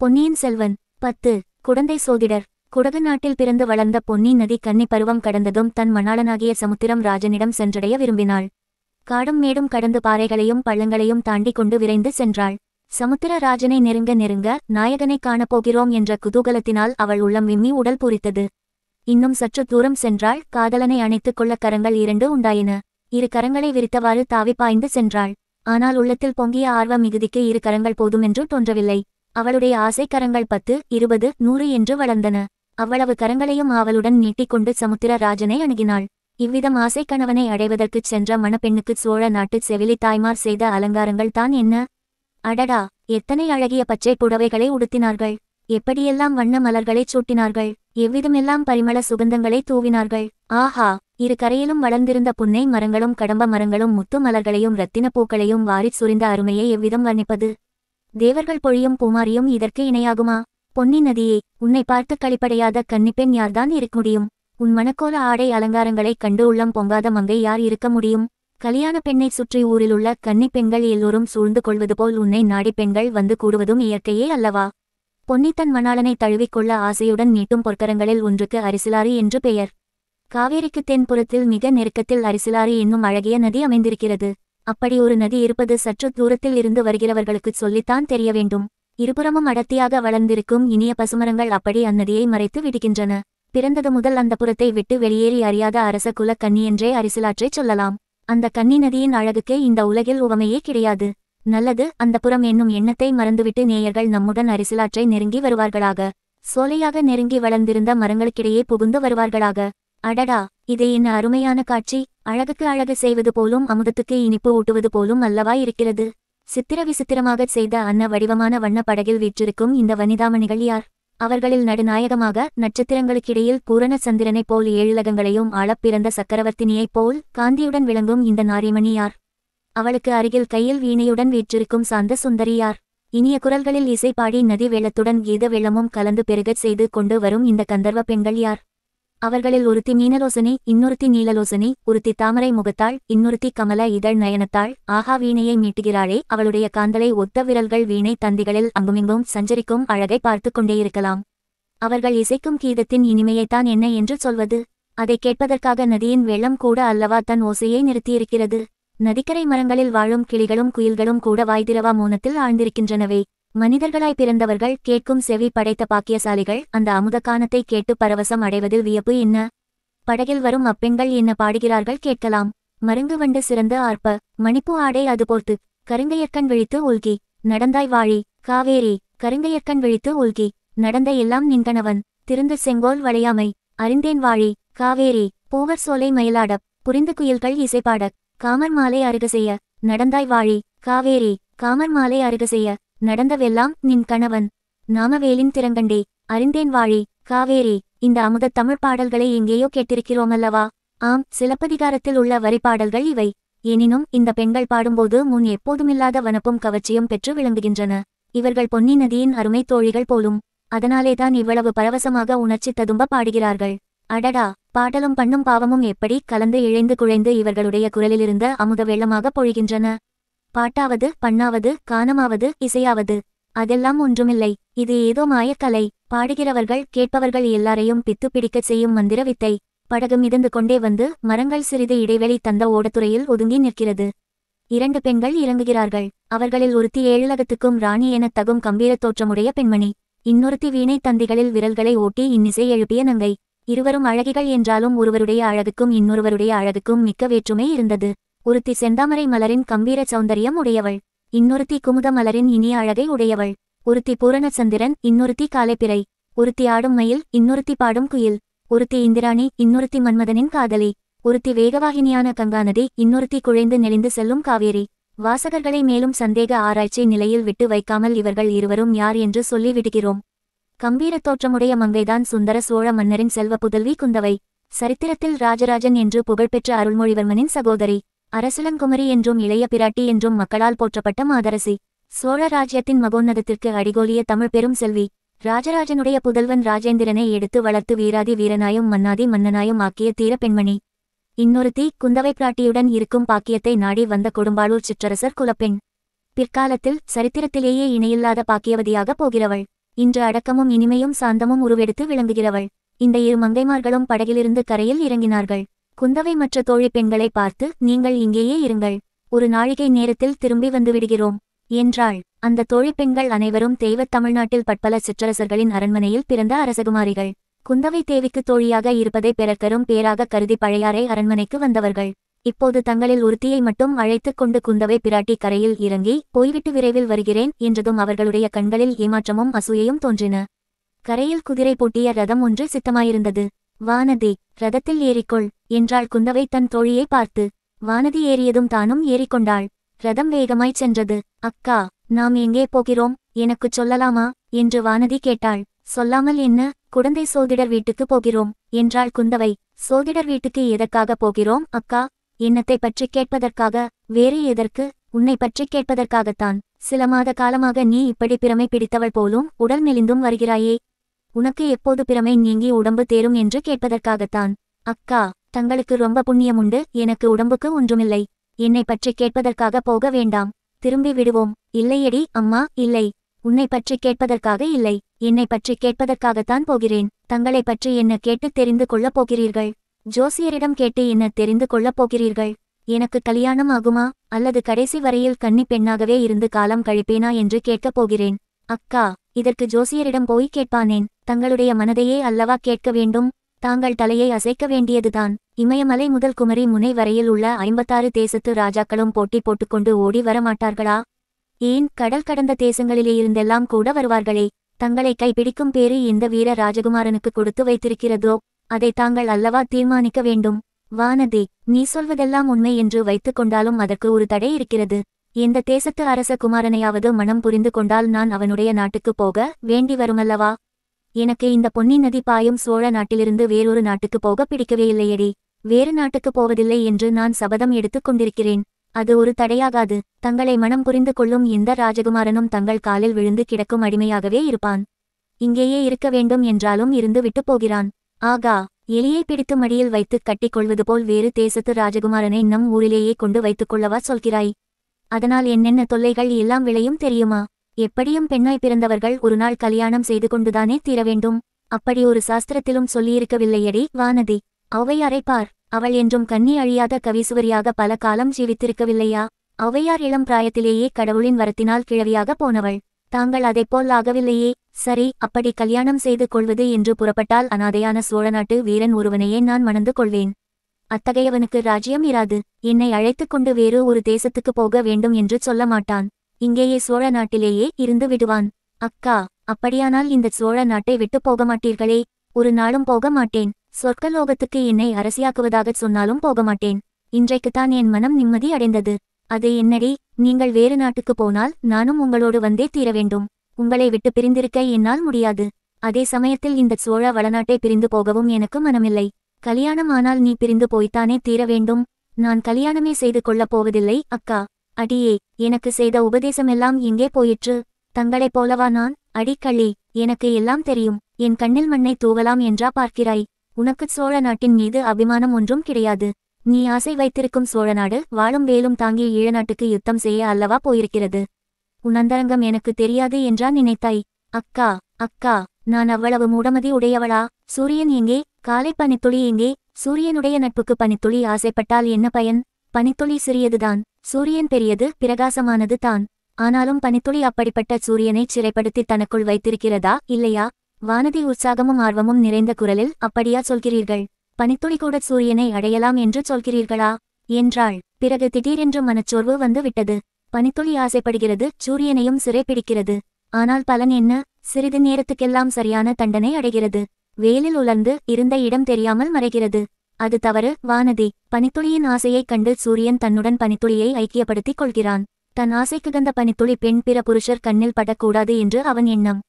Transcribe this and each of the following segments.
பொன்னியின் செல்வன் 10 குடந்தை சோதிடர். குடகு நாட்டில் பிறந்து வளர்ந்த பொன்னி நதி கன்னி பருவம் கடந்ததும் தன் மணாளனாகிய சமுத்திரம் ராஜனிடம் சென்றடைய விரும்பினாள். காடும் மேடும் கடந்து பாறைகளையும் பள்ளங்களையும் தாண்டி கொண்டு விரைந்து சென்றாள். சமுத்திர ராஜனை நெருங்க நெருங்க நாயகனை காணப்போகிறோம் என்ற குதூகலத்தினால் அவள் உள்ளம் விம்மி உடல் பூரித்தது. இன்னும் சற்று தூரம் சென்றாள். காதலனை அணைத்துக் கொள்ள கரங்கள் 2 உண்டாயின. 2 கரங்களை விரித்தவாறு தாவி பாய்ந்து சென்றாள். ஆனால் உள்ளத்தில் பொங்கிய ஆர்வ மிகுதிக்கு 2 கரங்கள் போதுமென்று தோன்றவில்லை. அவளுடைய ஆசை கரங்கள் 10, 20, 100 என்று வளர்ந்தன. அவ்வளவு கரங்களையும் அவளுடன் நீட்டிக்கொண்டு சமுத்திர ராஜனை அணுகினாள். இவ்விதம் ஆசை கணவனை அடைவதற்குச் சென்ற மணப்பெண்ணுக்குச் சோழ நாட்டுச் செவிலி தாய்மார் செய்த அலங்காரங்கள் தான் என்ன! அடடா, எத்தனை அழகிய பச்சை புடவைகளை உடுத்தினார்கள்! எப்படியெல்லாம் வண்ண மலர்களைச் சூட்டினார்கள்! எவ்விதமெல்லாம் பரிமள சுகந்தங்களை தூவினார்கள்! ஆஹா! 2 கரையிலும் வளர்ந்திருந்த புன்னை மரங்களும் கடம்ப மரங்களும் முத்து மலர்களையும் இரத்தின பூக்களையும் வாரிச் சுரிந்த அருமையை எவ்விதம் வர்ணிப்பது! தேவர்கள் பொழியும் பூமாரியும் இதற்கு இணையாகுமா? பொன்னி நதியே, உன்னை பார்த்து களிப்படையாத கன்னிப்பெண் யார்தான் இருக்க முடியும்? உன் மணக்கோல ஆடை அலங்காரங்களைக் கண்டு உள்ளம் பொங்காத மங்கை யார் இருக்க முடியும்? கல்யாண பெண்ணை சுற்றி ஊரிலுள்ள கன்னிப் பெண்கள் எல்லோரும் சூழ்ந்து கொள்வது போல் உன்னை நாடி பெண்கள் வந்து கூடுவதும் இயற்கையே அல்லவா? பொன்னி தன் மணாளனை தழுவிக்கொள்ள ஆசையுடன் நீட்டும் பொற்கரங்களில் ஒன்றுக்கு அரிசிலாறு என்று பெயர். காவேரிக்கு தென்புறத்தில் மிக நெருக்கத்தில் அரிசிலாறு என்னும் அழகிய நதி அமைந்திருக்கிறது. அப்படி ஒரு நதி இருப்பது சற்று தூரத்தில் இருந்து வருகிறவர்களுக்குச் சொல்லித்தான் தெரிய வேண்டும். இருபுறமும் அடர்த்தியாக வளர்ந்திருக்கும் இனிய பசுமரங்கள் அப்படி அந்நதியை மறைத்து விடுகின்றன. பிறந்தது முதல் அந்த புறத்தை விட்டு வெளியேறி அறியாத அரச குல கன்னி என்றே அரிசிலாற்றைச் சொல்லலாம். அந்த கன்னி நதியின் அழகுக்கு இந்த உலகில் உவமையே கிடையாது. நல்லது, அந்த புறம் என்னும் எண்ணத்தை மறந்துவிட்டு நேயர்கள் நம்முடன் அரிசிலாற்றை நெருங்கி வருவார்களாக. சோலையாக நெருங்கி வளர்ந்திருந்த மரங்களுக்கிடையே புகுந்து வருவார்களாக. அடடா, இது என்ன அருமையான காட்சி! அழகுக்கு அழகு செய்வது போலும் அமுதத்துக்கு இனிப்பு ஊட்டுவது போலும் அல்லவா இருக்கிறது. சித்திர விசித்திரமாகச் செய்த அன்ன வடிவமான வண்ண படகில் வீற்றிருக்கும் இந்த வனிதாமணிகள் யார்? அவர்களில் நடுநாயகமாக நட்சத்திரங்களுக்கிடையில் பூரண சந்திரனைப் போல் 7 உலகங்களையும் ஆளப் பிறந்த சக்கரவர்த்தினியைப் போல் காந்தியுடன் விளங்கும் இந்த நாரிமணி யார்? அவளுக்கு அருகில் கையில் வீணையுடன் வீற்றிருக்கும் சாந்த சுந்தரி யார்? இனிய குரல்களில் இசை பாடி நதி வெள்ளத்துடன் கீத வெள்ளமும் கலந்து பெருகச் செய்து கொண்டு வரும் இந்த கந்தர்வ பெண்கள் யார்? அவர்களில் ஒருத்தி மீனலோசனி, இன்னொருத்தி நீலலோசனி, ஒருத்தி தாமரை முகத்தாள், இன்னொருத்தி கமல இதழ் நயனத்தாள். ஆஹா, வீணையை மீட்டுகிறாளே, அவளுடைய காந்தலை ஒத்த விரல்கள் வீணை தந்திகளில் அங்குமிங்கும் சஞ்சரிக்கும் அழகை பார்த்து கொண்டேயிருக்கலாம். அவர்கள் இசைக்கும் கீதத்தின் இனிமையைத்தான் என்ன என்று சொல்வது? அதை கேட்பதற்காக நதியின் வெள்ளம் கூட அல்லவா தன் ஓசையை நிறுத்தியிருக்கிறது. நதிக்கரை மரங்களில் வாழும் கிளிகளும் குயில்களும் கூட வாய்திரவா மௌனத்தில் ஆழ்ந்திருக்கின்றனவே. மனிதர்களாய் பிறந்தவர்கள், கேட்கும் செவி படைத்த பாக்கியசாலிகள் அந்த அமுதகானத்தை கேட்டு பரவசம் அடைவதில் வியப்பு என்ன? படகில் வரும் அப்பெண்கள் என்ன பாடுகிறார்கள் கேட்கலாம். மருங்கு வண்டு சிறந்த ஆர்ப்ப, மணிப்பூ ஆடை அது போர்த்து, கருங்கையற்கண் விழித்து உல்கி நடந்தாய் வாழி காவேரி. கருங்கையற்கண் விழித்து உல்கி நடந்த எல்லாம் நின்கணவன், திருந்து செங்கோல் வளையாமை அறிந்தேன் வாழி காவேரி. பூவர் சோலை மயிலாடப், புரிந்து குயில்கள் இசைப்பாடக், காமர் மாலை அருக செய்ய நடந்தாய் வாழி காவேரி. காமர் மாலை அருக செய்ய நடந்தவெல்லாம் நின் கணவன், நாமவேலின் திறங்கண்டே அறிந்தேன் வாழி காவேரி. இந்த அமுத தமிழ் பாடல்களை எங்கேயோ கேட்டிருக்கிறோமல்லவா? ஆம், சிலப்பதிகாரத்தில் உள்ள வரிப்பாடல்கள் இவை. எனினும் இந்த பெண்கள் பாடும்போது முன் எப்போதுமில்லாத வனப்பும் கவர்ச்சியும் பெற்று விளங்குகின்றன. இவர்கள் பொன்னி நதியின் அருமை தோழிகள் போலும். அதனாலேதான் இவ்வளவு பரவசமாக உணர்ச்சி ததும்ப பாடுகிறார்கள். அடடா, பாடலும் பண்ணும் பாவமும் எப்படி கலந்து இழைந்து குழைந்து இவர்களுடைய குரலிலிருந்த அமுத வெள்ளமாக பொழிகின்றன. பாட்டாவது, பண்ணாவது, கானமாவது, இசையாவது அதெல்லாம் ஒன்றுமில்லை. இது ஏதோ மாயக்கலை. பாடுகிறவர்கள் கேட்பவர்கள் எல்லாரையும் பித்து பிடிக்கச் செய்யும் மந்திர வித்தை. படகு மிதந்து கொண்டே வந்து மரங்கள் சிறிது இடைவெளி தந்த ஓடத்துறையில் ஒதுங்கி நிற்கிறது. 2 பெண்கள் இறங்குகிறார்கள். அவர்களில் ஒருத்தி 7 உலகத்துக்கும் ராணி எனத் தகும் கம்பீரத் தோற்றமுடைய பெண்மணி. இன்னொருத்தி வீணை தந்திகளில் விரல்களை ஓட்டி இன்னிசை எழுப்பிய நங்கை. இருவரும் அழகிகள் என்றாலும் ஒருவருடைய அழகுக்கும் இன்னொருவருடைய அழகுக்கும் மிக்க வேற்றுமை இருந்தது. ஒருத்தி செந்தாமரை மலரின் கம்பீர சௌந்தரியம் உடையவள், இன்னொருத்தி குமுத மலரின் இனிய அழகை உடையவள். ஒருத்தி பூரண சந்திரன், இன்னொருத்தி காலைப்பிறை. ஒருத்தி ஆடும் மயில், இன்னொருத்தி பாடும் குயில். ஒருத்தி இந்திராணி, இன்னொருத்தி மன்மதனின் காதலி. ஒருத்தி வேகவாகினியான கங்காநதி, இன்னொருத்தி குழைந்து நெளிந்து செல்லும் காவேரி. வாசகர்களை மேலும் சந்தேக ஆராய்ச்சி நிலையில் விட்டு வைக்காமல் இவர்கள் இருவரும் யார் என்று சொல்லி விடுகிறோம். கம்பீரத் தோற்றமுடைய மங்கைதான் சுந்தர சோழ மன்னரின் செல்வ புதல்வி குந்தவை. சரித்திரத்தில் ராஜராஜன் என்று புகழ்பெற்ற அருள்மொழிவர்மனின் சகோதரி. அரசிளங்குமரி என்றும் இளைய பிராட்டி என்றும் மக்களால் போற்றப்பட்ட மாதரசி. சோழ ராஜ்யத்தின் மகோன்னதத்திற்கு அடிகோலிய தமிழ் பெரும் செல்வி. ராஜராஜனுடைய புதல்வன் ராஜேந்திரனை எடுத்து வளர்த்து வீராதி வீரனாயும் மன்னாதி மன்னனாயும் ஆக்கிய தீர பெண்மணி. இன்னொருத்தி குந்தவை பிராட்டியுடன் இருக்கும் பாக்கியத்தை நாடி வந்த கொடும்பாளூர் சிற்றரசர் குலப்பெண். பிற்காலத்தில் சரித்திரத்திலேயே இணையில்லாத பாக்கியவதியாக போகிறவள். இன்று அடக்கமும் இனிமையும் சாந்தமும் உருவெடுத்து விளங்குகிறவள். இந்த இரு மங்கைமார்களும் படகிலிருந்து கரையில் இறங்கினார்கள். குந்தவை மற்ற தோழி பெண்களை பார்த்து, நீங்கள் இங்கேயே இருங்கள், ஒரு நாழிகை நேரத்தில் திரும்பி வந்துவிடுகிறோம் என்றாள். அந்த தோழி பெண்கள் அனைவரும் தெய்வத் தமிழ்நாட்டில் பற்பல சிற்றரசர்களின் அரண்மனையில் பிறந்த அரசகுமாரிகள். குந்தவை தேவிக்கு தோழியாக இருப்பதை பிறர்க்கரும் பேராக கருதி பழையாறை அரண்மனைக்கு வந்தவர்கள். இப்போது தங்களில் ஒருத்தியை மட்டும் அழைத்துக் கொண்டு குந்தவை பிராட்டி கரையில் இறங்கி, போய்விட்டு விரைவில் வருகிறேன் என்றதும் அவர்களுடைய கண்களில் ஏமாற்றமும் அசூயையும் தோன்றின. கரையில் குதிரை பூட்டிய ரதம் ஒன்று சித்தமாயிருந்தது. வானதி, ரதத்தில் ஏறிக்கொள் என்றாள் குந்தவை தன் தோழியை பார்த்து. வானதி ஏறியதும் தானும் ஏறிக்கொண்டாள். ரதம் வேகமாய்ச் சென்றது. அக்கா, நாம் எங்கே போகிறோம், எனக்குச் சொல்லலாமா என்று வானதி கேட்டாள். சொல்லாமல் என்ன, குடந்தை சோதிடர் வீட்டுக்கு போகிறோம் என்றாள் குந்தவை. சோதிடர் வீட்டுக்கு எதற்காக போகிறோம் அக்கா? என்னத்தை பற்றி கேட்பதற்காக? வேறு எதற்கு? உன்னை பற்றி கேட்பதற்காகத்தான். சில மாத காலமாக நீ இப்படி பிரமை பிடித்தவள் போலும் உடல் மெலிந்தும் வருகிறாயே, உனக்கு எப்போது பிரமை நீங்கி உடம்பு தேரும் என்று கேட்பதற்காகத்தான். அக்கா, தங்களுக்கு ரொம்ப புண்ணியம் உண்டு, எனக்கு உடம்புக்கு ஒன்றுமில்லை. என்னை பற்றி கேட்பதற்காக போக வேண்டாம், திரும்பி விடுவோம். இல்லையடி அம்மா, இல்லை, உன்னை பற்றி கேட்பதற்காக இல்லை, என்னை பற்றி கேட்பதற்காகத்தான் போகிறேன். தங்களை பற்றி என்ன கேட்டு தெரிந்து கொள்ளப் போகிறீர்கள்? ஜோசியரிடம் கேட்டு என்ன தெரிந்து கொள்ளப் போகிறீர்கள்? எனக்கு கல்யாணம் ஆகுமா, அல்லது கடைசி வரையில் கன்னி பெண்ணாகவே இருந்து காலம் கழிப்பேனா என்று கேட்கப் போகிறேன். அக்கா, இதற்கு ஜோசியரிடம் போய் கேட்பானேன்? தங்களுடைய மனதையே அல்லவா கேட்க வேண்டும். தாங்கள் தலையை அசைக்க வேண்டியதுதான். இமயமலை முதல் குமரி முனை வரையில் உள்ள 56 தேசத்து ராஜாக்களும் போட்டி போட்டுக்கொண்டு ஓடி வரமாட்டார்களா? ஏன், கடல் கடந்த தேசங்களிலேயிருந்தெல்லாம் கூட வருவார்களே. தங்களை கைப்பிடிக்கும் பேறு எந்த வீர ராஜகுமாரனுக்கு கொடுத்து வைத்திருக்கிறதோ அதை தாங்கள் அல்லவா தீர்மானிக்க வேண்டும். வானதி, நீ சொல்வதெல்லாம் உண்மை என்று வைத்துக் கொண்டாலும் அதற்கு ஒரு தடை இருக்கிறது. எந்த தேசத்து அரச குமாரனையாவது மனம் புரிந்து கொண்டால் நான் அவனுடைய நாட்டுக்குப் போக வேண்டி வருமல்லவா? எனக்கு இந்த பொன்னி நதி பாயும் சோழ நாட்டிலிருந்து வேறொரு நாட்டுக்கு போக பிடிக்கவே இல்லையடி. வேறு நாட்டுக்குப் போவதில்லை என்று நான் சபதம் எடுத்துக் கொண்டிருக்கிறேன். அது ஒரு தடையாகாது. தங்களை மனம் புரிந்து கொள்ளும் எந்த ராஜகுமாரனும் தங்கள் காலில் விழுந்து கிடக்கும் அடிமையாகவே இருப்பான். இங்கேயே இருக்க வேண்டும் என்றாலும் இருந்து விட்டு போகிறான். ஆகா, எலியை பிடித்து மடியில் வைத்து கட்டிக் கொள்வது போல் வேறு தேசத்து ராஜகுமாரனை நம் ஊரிலேயே கொண்டு வைத்துக் கொள்ளவா சொல்கிறாய்? அதனால் என்னென்ன தொல்லைகள் எல்லாம் விளையும் தெரியுமா? எப்படியும் பெண்ணாய் பிறந்தவர்கள் ஒரு நாள் கல்யாணம் செய்து கொண்டுதானே தீர வேண்டும். அப்படி ஒரு சாஸ்திரத்திலும் சொல்லியிருக்கவில்லையடி வானதி. ஔவையாரை பார், அவள் என்றும் கன்னி அழியாத கவிசுவரியாக பல காலம் ஜீவித்திருக்கவில்லையா? ஔவையார் இளம் பிராயத்திலேயே கடவுளின் வரத்தினால் கிழவியாக போனவள். தாங்கள் அதைப்போல் ஆகவில்லையே. சரி, அப்படி கல்யாணம் செய்து கொள்வது என்று புறப்பட்டால் அனாதையான சோழநாட்டு வீரன் ஒருவனையே நான் மணந்து கொள்வேன். அத்தகையவனுக்கு ராஜ்யம் இராது. என்னை அழைத்துக் கொண்டு வேறு ஒரு தேசத்துக்கு போக வேண்டும் என்று சொல்ல மாட்டான். இங்கேயே சோழ நாட்டிலேயே இருந்து விடுவான். அக்கா, அப்படியானால் இந்த சோழ நாட்டை விட்டு போக மாட்டீர்களே? ஒரு நாளும் போக மாட்டேன். சொர்க்கலோகத்துக்கு என்னை அரசியாக்குவதாகச் சொன்னாலும் போக மாட்டேன். இன்றைக்குத்தான் என் மனம் நிம்மதி அடைந்தது. அது என்னடி, நீங்கள் வேறு நாட்டுக்கு போனால் நானும் உங்களோடு வந்தே தீர வேண்டும். உங்களை விட்டு பிரிந்திருக்க என்னால் முடியாது. அதே சமயத்தில் இந்த சோழ வளநாட்டை பிரிந்து போகவும் எனக்கு மனமில்லை. கல்யாணம் ஆனால் நீ பிரிந்து போய்த்தானே தீர வேண்டும். நான் கல்யாணமே செய்து கொள்ளப் போவதில்லை அக்கா. அடியே, எனக்கு செய்த உபதேசமெல்லாம் எங்கே போயிற்று? தங்களைப் போலவா நான்? அடிக்கள்ளி, எனக்கு எல்லாம் தெரியும். என் கண்ணில் மண்ணை தூவலாம் என்றா பார்க்கிறாய்? உனக்குச் சோழ நாட்டின் மீது அபிமானம் ஒன்றும் கிடையாது. நீ ஆசை வைத்திருக்கும் சோழநாடு வாழும் வேலும் தாங்கிய ஈழநாட்டுக்கு யுத்தம் செய்ய அல்லவா போயிருக்கிறது. உன் அந்தரங்கம் எனக்கு தெரியாது என்றா நினைத்தாய்? அக்கா, அக்கா, நான் அவ்வளவு மூடமதி உடையவளா? சூரியன் எங்கே? காலை பனித்துளி எங்கே? சூரியனுடைய நட்புக்கு பனித்துளி ஆசைப்பட்டால் என்ன பயன்? பனித்துளி சிறியதுதான், சூரியன் பெரியது, பிரகாசமானது தான். ஆனாலும் பனித்துளி அப்படிப்பட்ட சூரியனைச் சிறைப்படுத்தி தனக்குள் வைத்திருக்கிறதா இல்லையா? வானதி உற்சாகமும் ஆர்வமும் நிறைந்த குரலில், அப்படியா சொல்கிறீர்கள்? பனித்துளி கூட சூரியனை அடையலாம் என்று சொல்கிறீர்களா என்றாள். பிறகு திடீரென்று மனச்சோர்வு வந்து விட்டது. பனித்துளி ஆசைப்படுகிறது, சூரியனையும் சிறைப்பிடிக்கிறது. ஆனால் பலன் என்ன? சிறிது நேரத்துக்கெல்லாம் சரியான தண்டனை அடைகிறது. வேலில் உலர்ந்து இருந்த இடம் தெரியாமல் மறைகிறது. அது தவறு வானதி. பனித்துளியின் ஆசையைக் கண்டு சூரியன் தன்னுடன் பனித்துளியை ஐக்கியப்படுத்திக் கொள்கிறான். தன் ஆசைக்குகந்த பனித்துளி பெண் பிற புருஷர் கண்ணில் படக்கூடாது என்று அவன் எண்ணம்.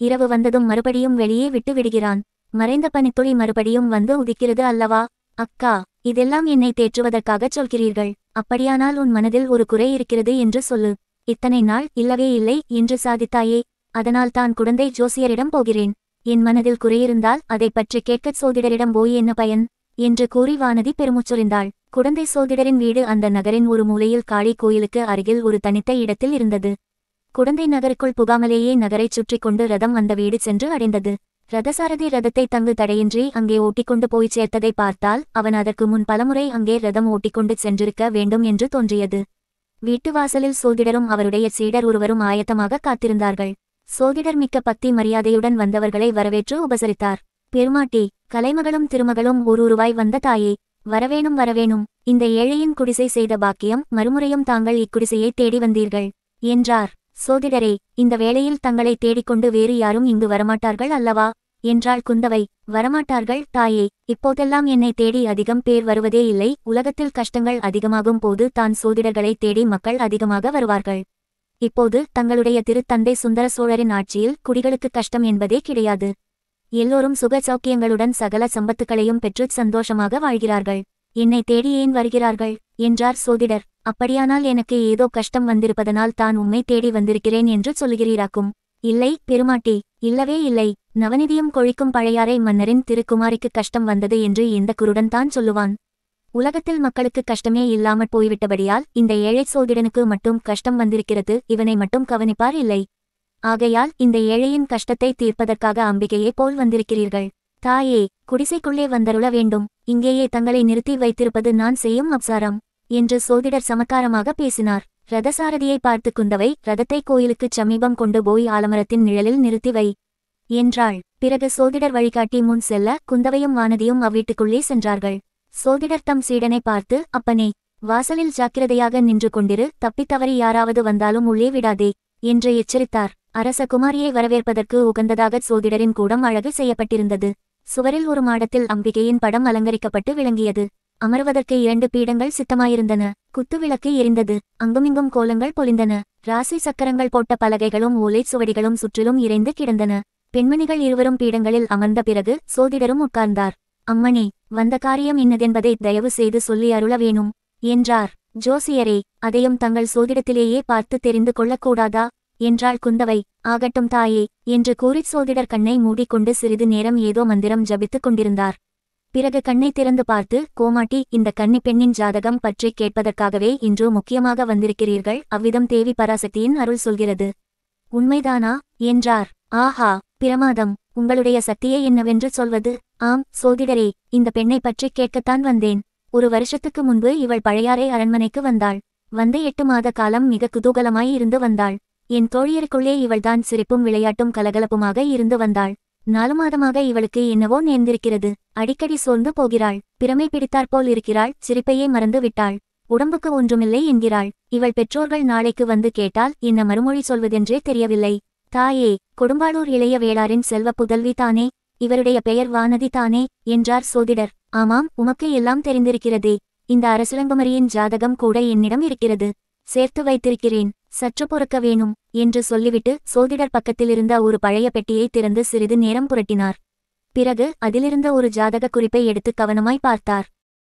இரவு வந்ததும் மறுபடியும் வெளியே விட்டு விடுகிறான். மறைந்த பனித்துளி மறுபடியும் வந்து உதிக்கிறது அல்லவா? அக்கா, இதெல்லாம் என்னை தேற்றுவதற்காகச் சொல்கிறீர்கள். அப்படியானால் உன் மனதில் ஒரு குறை இருக்கிறது என்று சொல்லு. இத்தனை நாள் இல்லவே இல்லை என்று சாதித்தாயே, அதனால் தான் குடந்தை ஜோசியரிடம் போகிறேன். என் மனதில் குறையிருந்தால் அதை பற்றி கேட்கச் சோதிடரிடம் போய் என்ன பயன் என்று கூறி வானதி பெருமுச்சொறிந்தாள். குடந்தை சோதிடரின் வீடு அந்த நகரின் ஒரு மூலையில் காளி கோயிலுக்கு அருகில் ஒரு தனித்த இடத்தில் இருந்தது. குடந்தை நகருக்குள் புகாமலேயே நகரைச் சுற்றி கொண்டு ரதம் அந்த வீடு சென்று அடைந்தது. ரதசாரதி ரதத்தை தங்கு தடையின்றி அங்கே ஓட்டிக்கொண்டு போய்ச் சேர்த்ததை பார்த்தால் அவன் அதற்கு முன் பலமுறை அங்கே ரதம் ஓட்டிக்கொண்டு சென்றிருக்க வேண்டும் என்று தோன்றியது. வீட்டு வாசலில் சோதிடரும் அவருடைய சீடர் ஒருவரும் ஆயத்தமாக காத்திருந்தார்கள். சோதிடர் மிக்க பக்தி மரியாதையுடன் வந்தவர்களை வரவேற்று உபசரித்தார். பெருமாட்டி, கலைமகளும் திருமகளும் ஊருருவாய் வந்த தாயே, வரவேணும் வரவேணும். இந்த ஏழையின் குடிசை செய்த பாக்கியம், மறுமுறையும் தாங்கள் இக்குடிசையை தேடி வந்தீர்கள் என்றார். சோதிடரே, இந்த வேளையில் தங்களை தேடிக்கொண்டு வேறு யாரும் இங்கு வரமாட்டார்கள் அல்லவா என்றாள் குந்தவை. வரமாட்டார்கள் தாயே, இப்போதெல்லாம் என்னை தேடி அதிகம் பேர் வருவதே இல்லை. உலகத்தில் கஷ்டங்கள் அதிகமாகும் போது தான் சோதிடர்களை தேடி மக்கள் அதிகமாக வருவார்கள். இப்போது தங்களுடைய திருத்தந்தை சுந்தர சோழரின் ஆட்சியில் குடிகளுக்கு கஷ்டம் என்பதே கிடையாது. எல்லோரும் சுக சௌக்கியங்களுடன் சகல சம்பத்துக்களையும் பெற்று சந்தோஷமாக வாழ்கிறார்கள். என்னை தேடி ஏன் வருகிறார்கள் என்றார் சோதிடர். அப்படியானால் எனக்கு ஏதோ கஷ்டம் வந்திருப்பதனால் தான் உம்மை தேடி வந்திருக்கிறேன் என்று சொல்லுகிறீராக்கும். இல்லை பெருமாட்டி, இல்லவே இல்லை. நவநிதியும் கொழிக்கும் பழையாறை மன்னரின் திருக்குமாரிக்கு கஷ்டம் வந்தது என்று எந்த குருடன் தான் சொல்லுவான்? உலகத்தில் மக்களுக்கு கஷ்டமே இல்லாமற் போய்விட்டபடியால் இந்த ஏழை சோதிடனுக்கு மட்டும் கஷ்டம் வந்திருக்கிறது. இவனை மட்டும் கவனிப்பார் இல்லை. ஆகையால் இந்த ஏழையின் கஷ்டத்தை தீர்ப்பதற்காக அம்பிகையே போல் வந்திருக்கிறீர்கள். தாயே, குடிசைக்குள்ளே வந்தருள வேண்டும். இங்கேயே தங்களை நிறுத்தி வைத்திருப்பது நான் செய்யும் அப்சாரம் என்று சோதிடர் சமக்காரமாக பேசினார். ரதசாரதியை பார்த்து குந்தவை, ரதத்தை கோயிலுக்குச் சமீபம் கொண்டு போய் ஆலமரத்தின் நிழலில் நிறுத்தி வை என்றாள். பிறகு சோதிடர் வழிகாட்டி முன் செல்ல குந்தவையும் வானதியும் அவ்வீட்டுக்குள்ளே சென்றார்கள். சோதிடர் தம் சீடனை பார்த்து, அப்பனே, வாசலில் ஜாக்கிரதையாக நின்று கொண்டிரு. தப்பித்தவறி யாராவது வந்தாலும் உள்ளே விடாதே என்று எச்சரித்தார். அரச குமாரியை வரவேற்பதற்கு உகந்ததாக சோதிடரின் கூடம் அழகு செய்யப்பட்டிருந்தது. சுவரில் ஒரு மாடத்தில் அம்பிகையின் படம் அலங்கரிக்கப்பட்டு விளங்கியது. அமர்வதற்கு 2 பீடங்கள் சித்தமாயிருந்தன. குத்துவிளக்கு எரிந்தது. அங்குமிங்கும் கோலங்கள் பொலிந்தன. ராசி சக்கரங்கள் போட்ட பலகைகளும் ஓலைச் சுவடிகளும் சுற்றிலும் இறைந்து கிடந்தன. பெண்மணிகள் இருவரும் பீடங்களில் அமர்ந்த பிறகு சோதிடரும் உட்கார்ந்தார். அம்மணி, வந்த காரியம் இன்னதென்பதை தயவு செய்து சொல்லி அருள வேணும் என்றார். ஜோசியரே, அதையும் தங்கள் சோதிடத்திலேயே பார்த்து தெரிந்து கொள்ளக்கூடாதா என்றாள் குந்தவை. ஆகட்டும் தாயே என்று கூறிச் சோதிடர் கண்ணை மூடிக்கொண்டு சிறிது நேரம் ஏதோ மந்திரம் ஜபித்துக் கொண்டிருந்தார். பிறகு கண்ணை திறந்து பார்த்து, கோமாட்டி, இந்த கன்னி பெண்ணின் ஜாதகம் பற்றி கேட்பதற்காகவே இன்று முக்கியமாக வந்திருக்கிறீர்கள். அவ்விதம் தேவி பராசக்தியின் அருள் சொல்கிறது. உண்மைதானா என்றார். ஆஹா, பிரமாதம். உங்களுடைய சக்தியை என்னவென்று சொல்வது? ஆம் சோதிடரே, இந்த பெண்ணை பற்றி கேட்கத்தான் வந்தேன். 1 வருஷத்துக்கு முன்பு இவள் பழையாறை அரண்மனைக்கு வந்தாள். வந்து 8 மாத காலம் மிக குதூகலமாய் இருந்து வந்தாள். என் தோழியருக்குள்ளே இவள்தான் சிரிப்பும் விளையாட்டும் கலகலப்புமாக இருந்து வந்தாள். 4 மாதமாக இவளுக்கு என்னவோ நேர்ந்திருக்கிறது. அடிக்கடி சோர்ந்து போகிறாள். பிரமை பிடித்தாற்போல் இருக்கிறாள். சிரிப்பையே மறந்து விட்டாள். உடம்புக்கு ஒன்றுமில்லை என்கிறாள். இவள் பெற்றோர்கள் நாளைக்கு வந்து கேட்டால் என்ன மறுமொழி சொல்வதென்றே தெரியவில்லை. தாயே, கொடும்பாளூர் இளைய வேளாரின் செல்வ புதல்வி தானே? இவருடைய பெயர் வானதி தானே என்றார் சோதிடர். ஆமாம், உமக்கு எல்லாம் தெரிந்திருக்கிறதே. இந்த அரசிலங்குமரியின் ஜாதகம் கூட என்னிடம் இருக்கிறது. சேர்த்து வைத்திருக்கிறேன். சற்று பொறுக்க வேணும் என்று சொல்லிவிட்டு சோதிடர் பக்கத்திலிருந்த ஒரு பழைய பெட்டியை திறந்து சிறிது நேரம் புரட்டினார். பிறகு அதிலிருந்த ஒரு ஜாதக குறிப்பை எடுத்து கவனமாய் பார்த்தார்.